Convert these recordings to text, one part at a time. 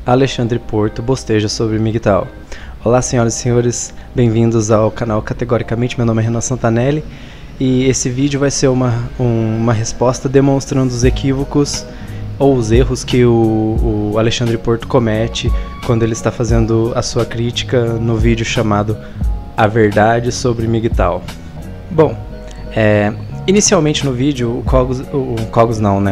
Alexandre Porto bosteja sobre MGTOW. Olá, senhoras e senhores, bem-vindos ao canal Categoricamente. Meu nome é Renan Santanelli e esse vídeo vai ser uma resposta demonstrando os equívocos ou os erros que o Alexandre Porto comete quando ele está fazendo a sua crítica no vídeo chamado A Verdade sobre MGTOW. Bom, inicialmente no vídeo, o Cogos não, né?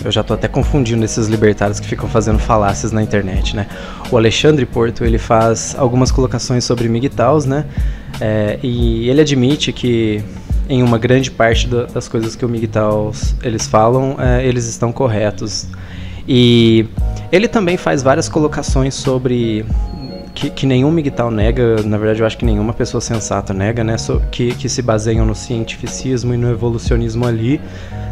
Eu já tô até confundindo esses libertários que ficam fazendo falácias na internet, né? O Alexandre Porto, ele faz algumas colocações sobre MGTOWs, né? E ele admite que em uma grande parte das coisas que o MGTOWs eles falam, eles estão corretos. E ele também faz várias colocações sobre que nenhum MGTOW nega, na verdade eu acho que nenhuma pessoa sensata nega, né, que se baseiam no cientificismo e no evolucionismo ali,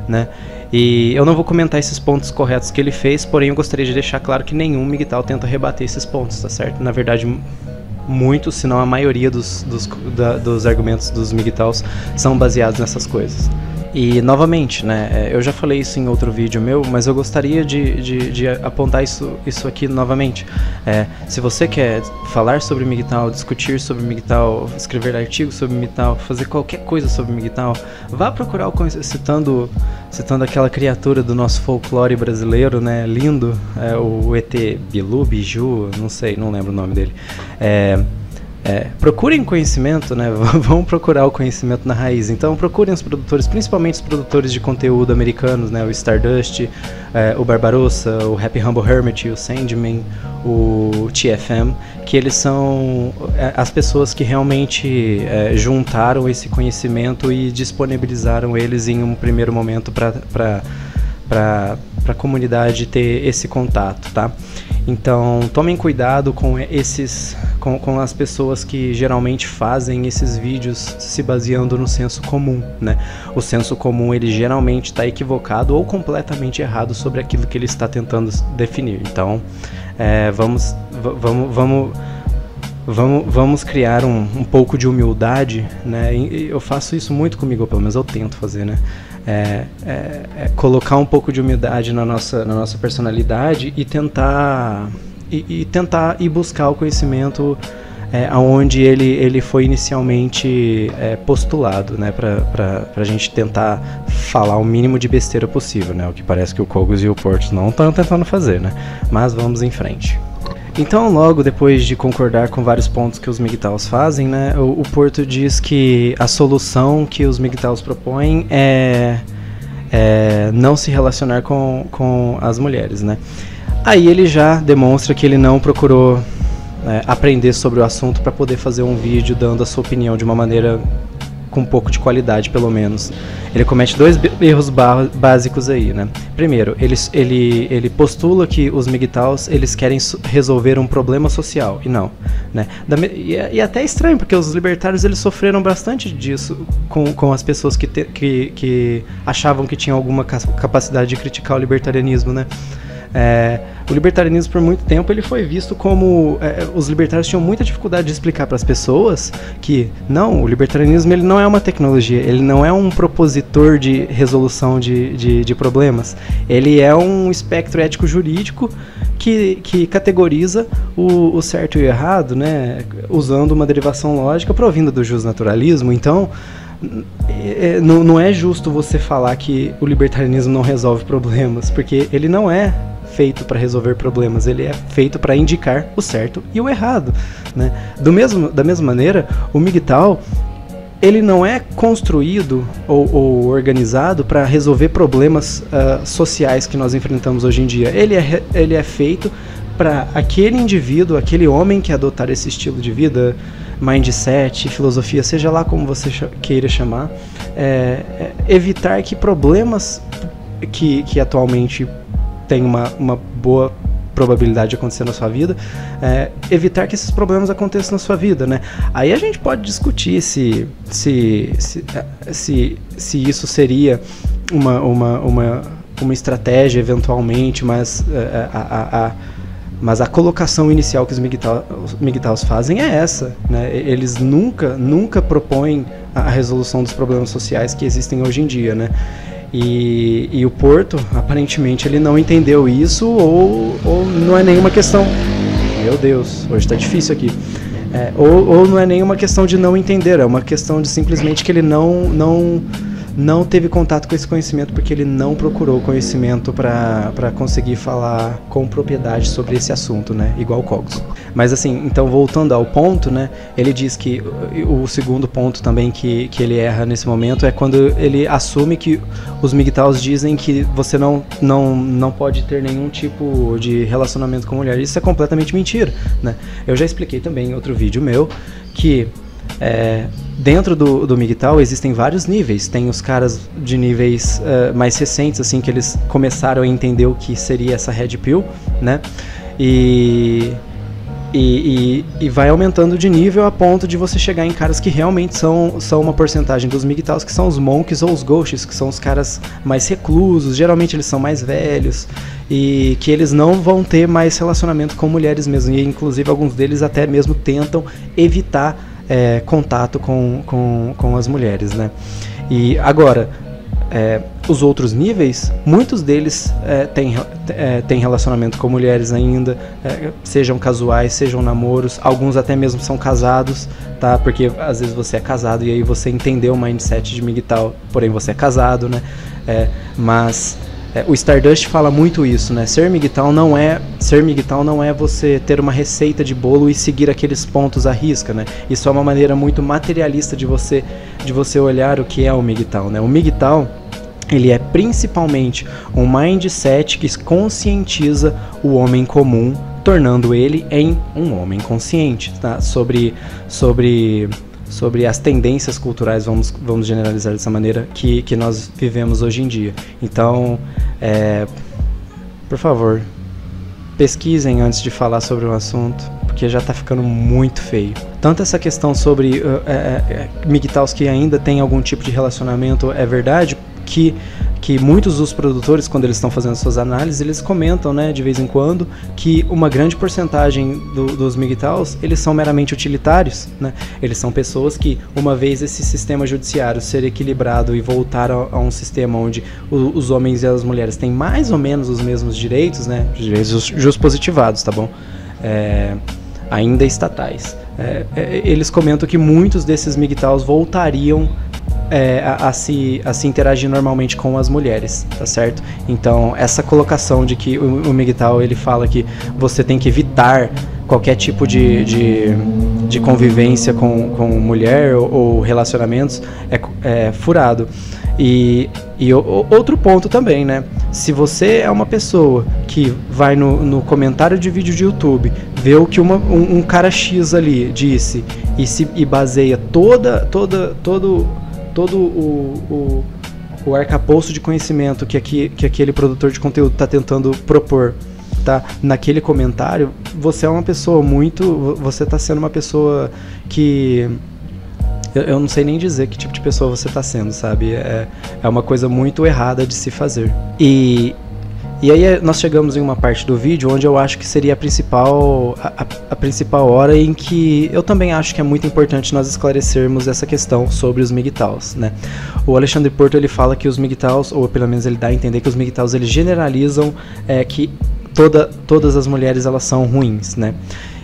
né, e eu não vou comentar esses pontos corretos que ele fez, porém eu gostaria de deixar claro que nenhum MGTOW tenta rebater esses pontos, tá certo? Na verdade, muitos, se não a maioria dos argumentos dos MGTOWs são baseados nessas coisas. E, novamente, né, eu já falei isso em outro vídeo meu, mas eu gostaria de apontar isso aqui novamente. Se você quer falar sobre MGTOW, discutir sobre MGTOW, escrever artigos sobre MGTOW, fazer qualquer coisa sobre MGTOW, vá procurar citando aquela criatura do nosso folclore brasileiro, né, lindo, o ET Bilu, Biju, não lembro o nome dele. Procurem conhecimento, né? Vão procurar o conhecimento na raiz. Então procurem os produtores, principalmente os produtores de conteúdo americanos, né? O Stardust, o Barbarossa, o Happy Humble Hermit, o Sandman, o TFM, que eles são as pessoas que realmente juntaram esse conhecimento e disponibilizaram eles em um primeiro momento para a comunidade ter esse contato, tá? Então tomem cuidado com com as pessoas que geralmente fazem esses vídeos se baseando no senso comum, né? O senso comum, ele geralmente está equivocado ou completamente errado sobre aquilo que ele está tentando definir. Então vamos criar um pouco de humildade, né? Eu faço isso muito comigo, ou pelo menos eu tento fazer, né? Colocar um pouco de humildade na nossa personalidade e tentar ir buscar o conhecimento aonde ele foi inicialmente postulado, né? Para a gente tentar falar o mínimo de besteira possível, né? O que parece que o Cogos e o Porto não estão tentando fazer, né? Mas vamos em frente. Então, logo depois de concordar com vários pontos que os MGTOWs fazem, né, o Porto diz que a solução que os MGTOWs propõem é não se relacionar com as mulheres, né. Aí ele já demonstra que ele não procurou aprender sobre o assunto para poder fazer um vídeo dando a sua opinião de uma maneira com um pouco de qualidade, pelo menos. Ele comete dois erros básicos aí, né? Primeiro, ele postula que os MGTOWs eles querem resolver um problema social, e não, né? E até é estranho, porque os libertários eles sofreram bastante disso com as pessoas que achavam que tinham alguma capacidade de criticar o libertarianismo, né? O libertarianismo por muito tempo ele foi visto como os libertários tinham muita dificuldade de explicar para as pessoas que não, o libertarianismo ele não é uma tecnologia, ele não é um propositor de resolução de problemas, ele é um espectro ético-jurídico que categoriza o certo e o errado, né, usando uma derivação lógica provinda do justnaturalismo. Então não é justo você falar que o libertarianismo não resolve problemas, porque ele não é feito para resolver problemas, ele é feito para indicar o certo e o errado, né? Da mesma maneira, o MGTOW ele não é construído ou organizado para resolver problemas sociais que nós enfrentamos hoje em dia. Ele é feito para aquele indivíduo, aquele homem que adotar esse estilo de vida, mindset, filosofia, seja lá como você queira chamar, evitar que problemas que atualmente tem uma boa probabilidade de acontecer na sua vida, evitar que esses problemas aconteçam na sua vida, né? Aí a gente pode discutir se isso seria uma estratégia eventualmente, mas a colocação inicial que os MGTOWs fazem é essa, né? Eles nunca propõem a resolução dos problemas sociais que existem hoje em dia, né? E o Porto, aparentemente, ele não entendeu isso, ou não é nenhuma questão... Meu Deus, hoje tá difícil aqui. Ou não é nenhuma questão de não entender, é uma questão de simplesmente que ele não teve contato com esse conhecimento, porque ele não procurou conhecimento para conseguir falar com propriedade sobre esse assunto, né? Igual o Cogos. Mas assim, então voltando ao ponto, né? Ele diz que o segundo ponto também que ele erra nesse momento é quando ele assume que os MGTOWs dizem que você não pode ter nenhum tipo de relacionamento com mulher. Isso é completamente mentira, né? Eu já expliquei também em outro vídeo meu que dentro do MGTOW existem vários níveis. Tem os caras de níveis mais recentes, assim, que eles começaram a entender o que seria essa Red Pill, né? E vai aumentando de nível a ponto de você chegar em caras que realmente são uma porcentagem dos MGTOWs, que são os monks ou os ghosts, que são os caras mais reclusos. Geralmente eles são mais velhos e que eles não vão ter mais relacionamento com mulheres mesmo. E inclusive alguns deles até mesmo tentam evitar contato com as mulheres, né? E agora, os outros níveis, muitos deles têm relacionamento com mulheres ainda, sejam casuais, sejam namoros, alguns até mesmo são casados, tá? Porque às vezes você é casado e aí você entendeu o mindset de MGTOW, porém você é casado, né? Mas o Stardust fala muito isso, né? Ser MGTOW não é você ter uma receita de bolo e seguir aqueles pontos à risca, né? Isso é uma maneira muito materialista de você olhar o que é o MGTOW, né? O MGTOW, ele é principalmente um mindset que conscientiza o homem comum, tornando ele em um homem consciente, tá? Sobre as tendências culturais, vamos generalizar dessa maneira, que nós vivemos hoje em dia. Então, por favor, pesquisem antes de falar sobre o assunto, porque já está ficando muito feio. Tanto essa questão sobre MGTOWs que ainda tem algum tipo de relacionamento é verdade, que muitos dos produtores, quando eles estão fazendo suas análises, eles comentam, né, de vez em quando, que uma grande porcentagem dos MGTOWs, eles são meramente utilitários, né? Eles são pessoas que, uma vez esse sistema judiciário ser equilibrado e voltar a um sistema onde os homens e as mulheres têm mais ou menos os mesmos direitos, né, direitos positivados, tá bom? Ainda estatais. Eles comentam que muitos desses MGTOWs voltariam a se interagir normalmente com as mulheres, tá certo? Então, essa colocação de que o MGTOW, ele fala que você tem que evitar qualquer tipo de convivência com mulher ou relacionamentos é furado. E outro ponto também, né? Se você é uma pessoa que vai no comentário de vídeo de YouTube, vê o que um cara X ali disse e baseia todo o arcabouço de conhecimento que aquele produtor de conteúdo está tentando propor, tá? Naquele comentário, você é uma pessoa você está sendo uma pessoa que... Eu não sei nem dizer que tipo de pessoa você está sendo, sabe? É uma coisa muito errada de se fazer. E aí nós chegamos em uma parte do vídeo onde eu acho que seria a principal hora em que eu também acho que é muito importante nós esclarecermos essa questão sobre os MGTOWs, né? O Alexandre Porto, ele fala que os MGTOWs, ou pelo menos ele dá a entender que os MGTOWs, eles generalizam que todas as mulheres, elas são ruins, né?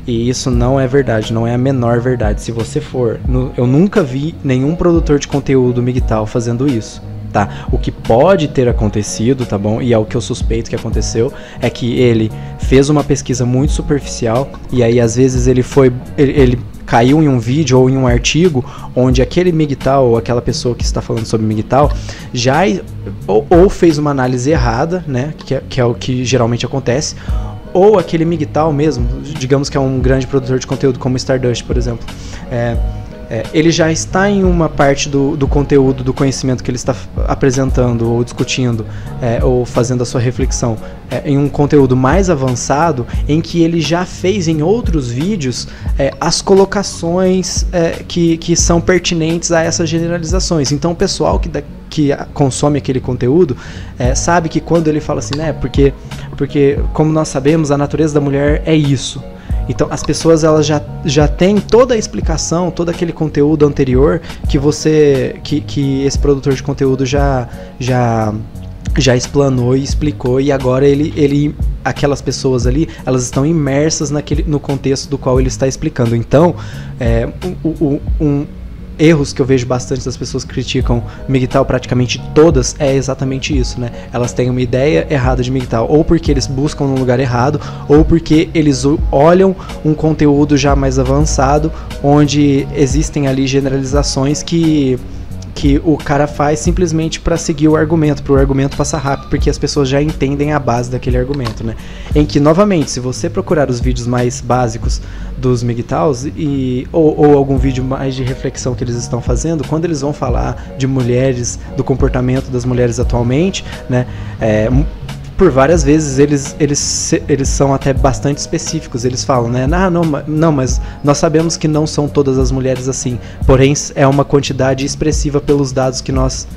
E isso não é verdade, não é a menor verdade. Se você for... eu nunca vi nenhum produtor de conteúdo MGTOW fazendo isso, tá? O que pode ter acontecido, tá bom? E é o que eu suspeito que aconteceu, é que ele fez uma pesquisa muito superficial e aí às vezes ele caiu em um vídeo ou em um artigo onde aquele MGTOW ou aquela pessoa que está falando sobre MGTOW já ou fez uma análise errada, né? Que é o que geralmente acontece, ou aquele MGTOW mesmo, digamos que é um grande produtor de conteúdo como o Stardust, por exemplo, ele já está em uma parte do conteúdo, do conhecimento que ele está apresentando ou discutindo, ou fazendo a sua reflexão, em um conteúdo mais avançado, em que ele já fez em outros vídeos as colocações que são pertinentes a essas generalizações. Então o pessoal que consome aquele conteúdo sabe que quando ele fala assim, né, porque como nós sabemos, a natureza da mulher é isso. Então as pessoas elas já têm toda a explicação, todo aquele conteúdo anterior que esse produtor de conteúdo já explanou e explicou, e agora aquelas pessoas ali, elas estão imersas no contexto do qual ele está explicando. Então, erros que eu vejo bastante das pessoas que criticam MGTOW, praticamente todas, é exatamente isso, né? Elas têm uma ideia errada de MGTOW, ou porque eles buscam no lugar errado, ou porque eles olham um conteúdo já mais avançado, onde existem ali generalizações que o cara faz simplesmente para seguir o argumento, para o argumento passar rápido, porque as pessoas já entendem a base daquele argumento, né? Em que, novamente, se você procurar os vídeos mais básicos dos MGTOWs ou algum vídeo mais de reflexão que eles estão fazendo, quando eles vão falar de mulheres, do comportamento das mulheres atualmente, né? Por várias vezes eles são até bastante específicos. Eles falam, né? Não, mas nós sabemos que não são todas as mulheres assim, porém é uma quantidade expressiva pelos dados que nós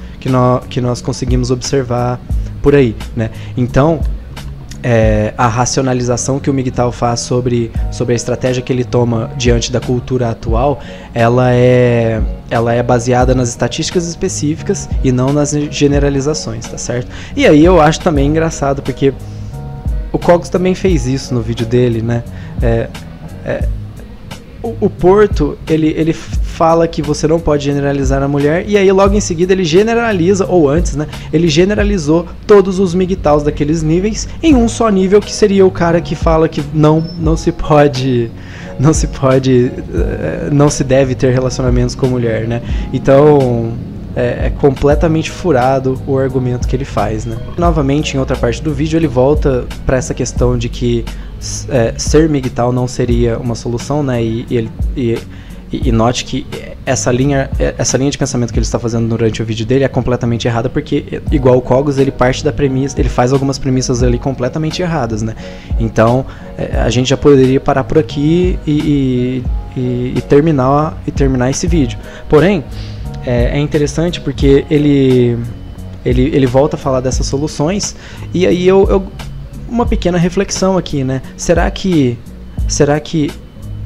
conseguimos observar por aí, né? Então, a racionalização que o MGTOW faz sobre a estratégia que ele toma diante da cultura atual, ela é baseada nas estatísticas específicas e não nas generalizações, tá certo? E aí eu acho também engraçado, porque o Cogos também fez isso no vídeo dele, né? O Porto, ele fala que você não pode generalizar a mulher, e aí logo em seguida ele generaliza, ou antes, né, ele generalizou todos os MGTOWs daqueles níveis em um só nível, que seria o cara que fala que não se deve ter relacionamentos com mulher, né? Então é completamente furado o argumento que ele faz, né? Novamente, em outra parte do vídeo, ele volta para essa questão de que ser MGTOW não seria uma solução, né? E note que essa linha de pensamento que ele está fazendo durante o vídeo dele é completamente errada, porque, igual o Cogos, ele parte da premissa, ele faz algumas premissas ali completamente erradas, né? Então, a gente já poderia parar por aqui e terminar esse vídeo. Porém, é interessante porque ele volta a falar dessas soluções, e aí uma pequena reflexão aqui, né? Será que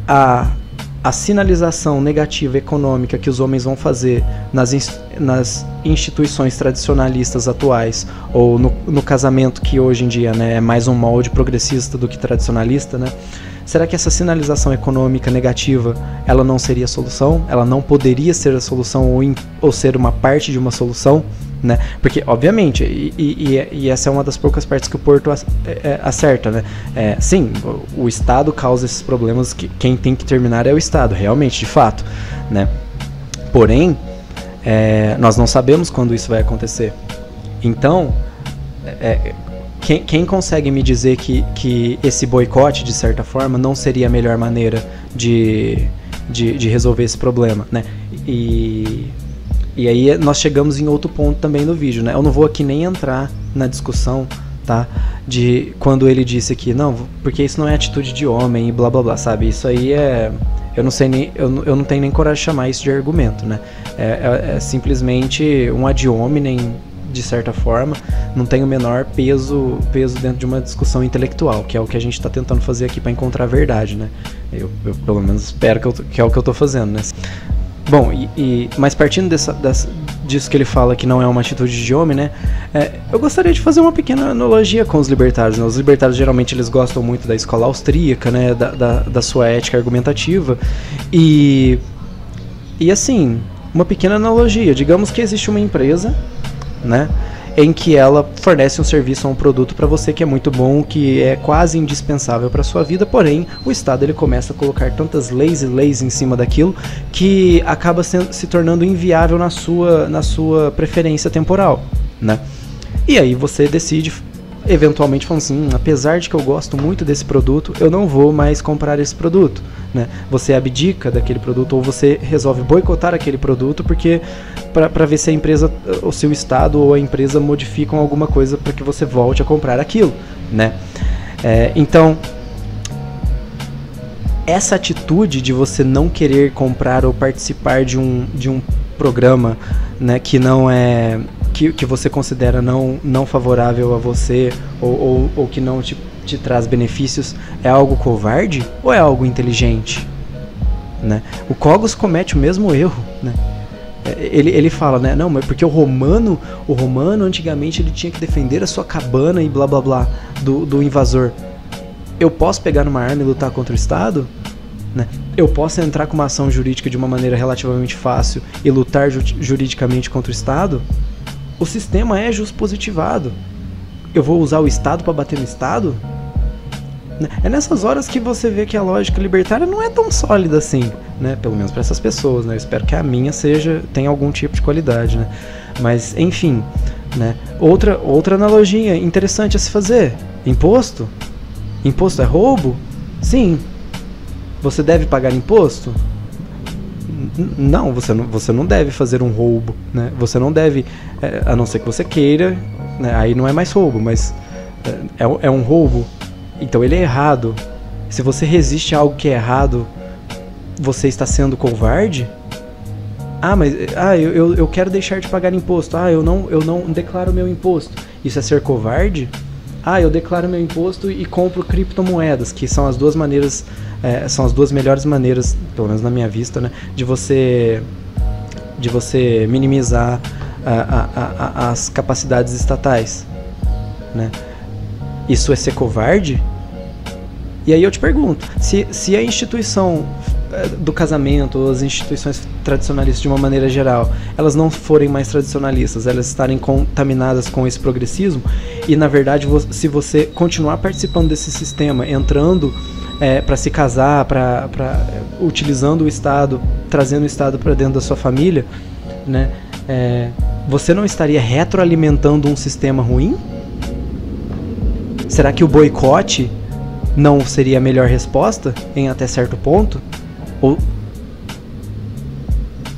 a sinalização negativa econômica que os homens vão fazer nas instituições tradicionalistas atuais, ou no casamento, que hoje em dia, né, é mais um molde progressista do que tradicionalista, né? Será que essa sinalização econômica negativa, ela não seria a solução? Ela não poderia ser a solução, ou ser uma parte de uma solução, né? Porque, obviamente, e essa é uma das poucas partes que o Porto acerta, né? Sim, o Estado causa esses problemas, que quem tem que terminar é o Estado, realmente, de fato, né? Porém, nós não sabemos quando isso vai acontecer. Então, quem consegue me dizer que esse boicote, de certa forma, não seria a melhor maneira de resolver esse problema, né? E aí nós chegamos em outro ponto também no vídeo, né? Eu não vou aqui nem entrar na discussão, tá? De quando ele disse que não, porque isso não é atitude de homem e blá blá blá, sabe? Isso aí eu não sei nem, eu não tenho nem coragem de chamar isso de argumento, né? É simplesmente um ad hominem, de certa forma, não tem o menor peso dentro de uma discussão intelectual, que é o que a gente está tentando fazer aqui para encontrar a verdade, né? Eu pelo menos espero que é o que eu estou fazendo, né? Bom, mas partindo disso que ele fala que não é uma atitude de homem, né? Eu gostaria de fazer uma pequena analogia com os libertários, né? Os libertários geralmente eles gostam muito da escola austríaca, né? Da sua ética argumentativa. E assim, uma pequena analogia. Digamos que existe uma empresa, né, em que ela fornece um serviço ou um produto para você que é muito bom, que é quase indispensável para sua vida, porém o Estado ele começa a colocar tantas leis e leis em cima daquilo que acaba se tornando inviável na sua preferência temporal, né? E aí você decide eventualmente falando assim, apesar de que eu gosto muito desse produto, eu não vou mais comprar esse produto, né? Você abdica daquele produto, ou você resolve boicotar aquele produto porque para ver se a empresa, o seu estado ou a empresa modificam alguma coisa para que você volte a comprar aquilo, né? Então, essa atitude de você não querer comprar ou participar de um programa, né, que não é que você considera não favorável a você, ou que não te te traz benefícios é algo covarde ou é algo inteligente? Né? O Cogos comete o mesmo erro, né? Ele fala, né? Não, mas porque o romano antigamente ele tinha que defender a sua cabana e blá blá blá do invasor. Eu posso pegar uma arma e lutar contra o Estado? Né? Eu posso entrar com uma ação jurídica de uma maneira relativamente fácil e lutar juridicamente contra o Estado? O sistema é juspositivado. Eu vou usar o Estado para bater no Estado? É nessas horas que você vê que a lógica libertária não é tão sólida assim, né? Pelo menos para essas pessoas, né? Eu espero que a minha tenha algum tipo de qualidade, né? Mas, enfim, né? Outra analogia interessante a se fazer. Imposto? Imposto é roubo? Sim. Você deve pagar imposto? Não, você não deve fazer um roubo, né? Você não deve, a não ser que você queira, né? Aí não é mais roubo, mas é um roubo. Então ele é errado. Se você resiste a algo que é errado, você está sendo covarde? Mas eu quero deixar de pagar imposto. Eu não declaro meu imposto. Isso é ser covarde? Eu declaro meu imposto e compro criptomoedas, que são as duas maneiras, são as duas melhores maneiras, pelo menos na minha vista, né, de você minimizar as capacidades estatais, né? Isso é ser covarde? E aí eu te pergunto, se a instituição do casamento, ou as instituições tradicionalistas de uma maneira geral, elas não forem mais tradicionalistas, elas estarem contaminadas com esse progressismo, e na verdade se você continuar participando desse sistema, entrando para se casar, utilizando o Estado, trazendo o Estado para dentro da sua família, né, você não estaria retroalimentando um sistema ruim? Será que o boicote não seria a melhor resposta em até certo ponto? Ou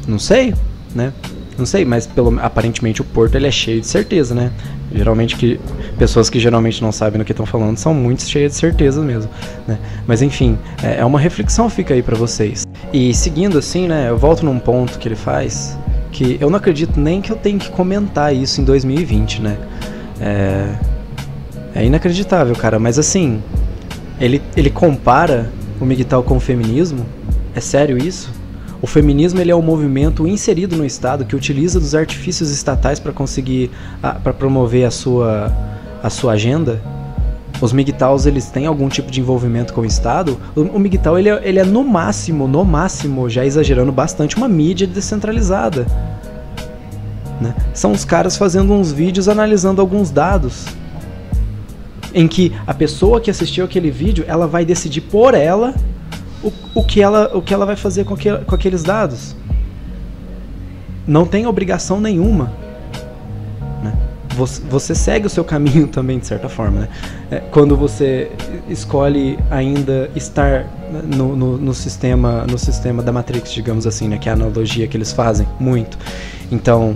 não sei, né? Não sei, mas aparentemente o Porto ele é cheio de certeza, né? Pessoas que geralmente não sabem do que estão falando são muito cheias de certeza mesmo, né? Mas enfim, é uma reflexão fica aí pra vocês. E seguindo assim, né? Eu volto num ponto que ele faz, que eu não acredito nem que eu tenho que comentar isso em 2020, né? É inacreditável, cara, mas assim, ele compara o MGTOW com o feminismo? É sério isso? O feminismo ele é um movimento inserido no Estado que utiliza dos artifícios estatais para conseguir, para promover a sua agenda? Os MGTOWs eles têm algum tipo de envolvimento com o Estado? O MGTOW ele é no máximo, já exagerando bastante, uma mídia descentralizada, né? São os caras fazendo uns vídeos analisando alguns dados, em que a pessoa que assistiu aquele vídeo, ela vai decidir por ela o que ela vai fazer com aqueles dados. Não tem obrigação nenhuma, né? Você segue o seu caminho também, de certa forma, né? Quando você escolhe ainda estar no sistema da Matrix, digamos assim, né? Que é a analogia que eles fazem muito. Então,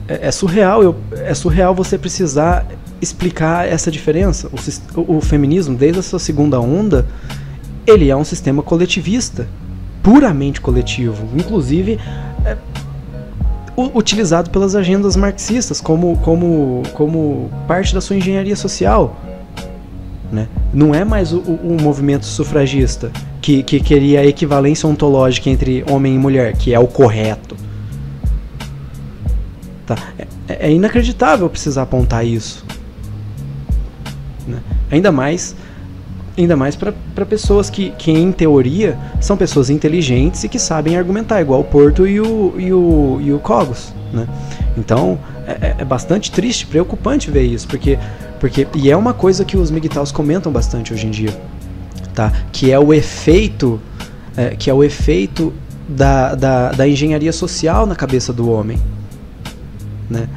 é surreal você precisar explicar essa diferença. O feminismo, desde a sua segunda onda, ele é um sistema coletivista, puramente coletivo, inclusive utilizado pelas agendas marxistas como parte da sua engenharia social, né? Não é mais o movimento sufragista que queria a equivalência ontológica entre homem e mulher, que é o correto. Tá? É inacreditável precisar apontar isso, né? Ainda mais para pessoas que em teoria são pessoas inteligentes e que sabem argumentar, igual o Porto e o Cogos, né? Então é bastante triste, preocupante ver isso, porque e é uma coisa que os MGTOWs comentam bastante hoje em dia, tá? Que é o efeito da engenharia social na cabeça do homem, né?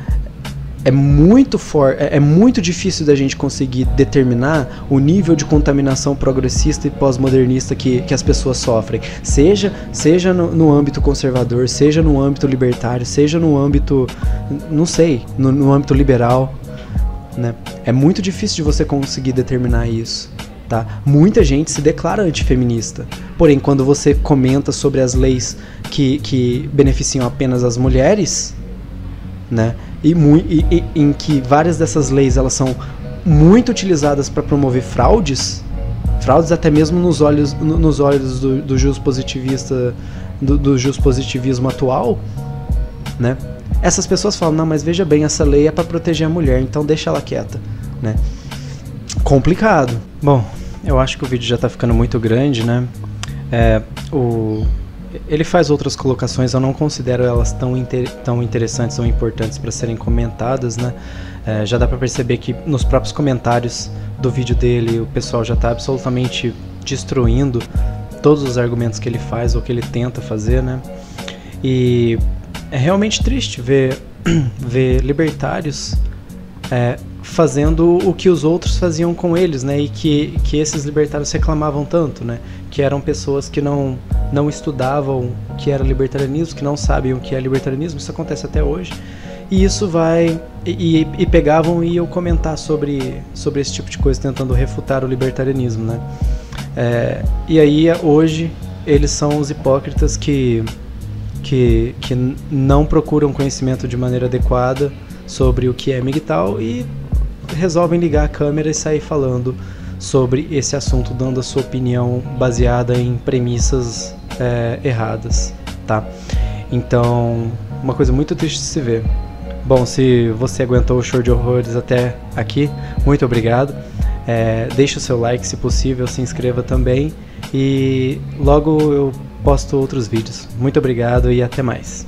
É muito difícil da gente conseguir determinar o nível de contaminação progressista e pós-modernista que as pessoas sofrem, seja no âmbito conservador, seja no âmbito libertário, seja no âmbito, não sei, no âmbito liberal, né? É muito difícil de você conseguir determinar isso, tá? Muita gente se declara antifeminista, porém quando você comenta sobre as leis que beneficiam apenas as mulheres, né? E em que várias dessas leis elas são muito utilizadas para promover fraudes até mesmo nos olhos do juspositivista, do juspositivismo atual, né? Essas pessoas falam, não, mas veja bem, essa lei é para proteger a mulher, então deixa ela quieta, né? Complicado. Bom, eu acho que o vídeo já tá ficando muito grande, né? Ele faz outras colocações, eu não considero elas tão interessantes ou importantes para serem comentadas, né? Já dá para perceber que nos próprios comentários do vídeo dele o pessoal já está absolutamente destruindo todos os argumentos que ele faz ou que ele tenta fazer, né? E é realmente triste ver libertários fazendo o que os outros faziam com eles, né? E que esses libertários reclamavam tanto, né? Que eram pessoas que não estudavam o que era libertarianismo, que não sabiam o que é libertarianismo. Isso acontece até hoje. E isso vai... E pegavam e iam comentar sobre esse tipo de coisa, tentando refutar o libertarianismo, né? E aí, hoje, eles são os hipócritas que não procuram conhecimento de maneira adequada sobre o que é MGTOW e resolvem ligar a câmera e sair falando sobre esse assunto, dando a sua opinião baseada em premissas erradas, tá? Então, uma coisa muito triste de se ver. Bom, se você aguentou o show de horrores até aqui, muito obrigado. Deixe o seu like se possível, se inscreva também e logo eu posto outros vídeos. Muito obrigado e até mais.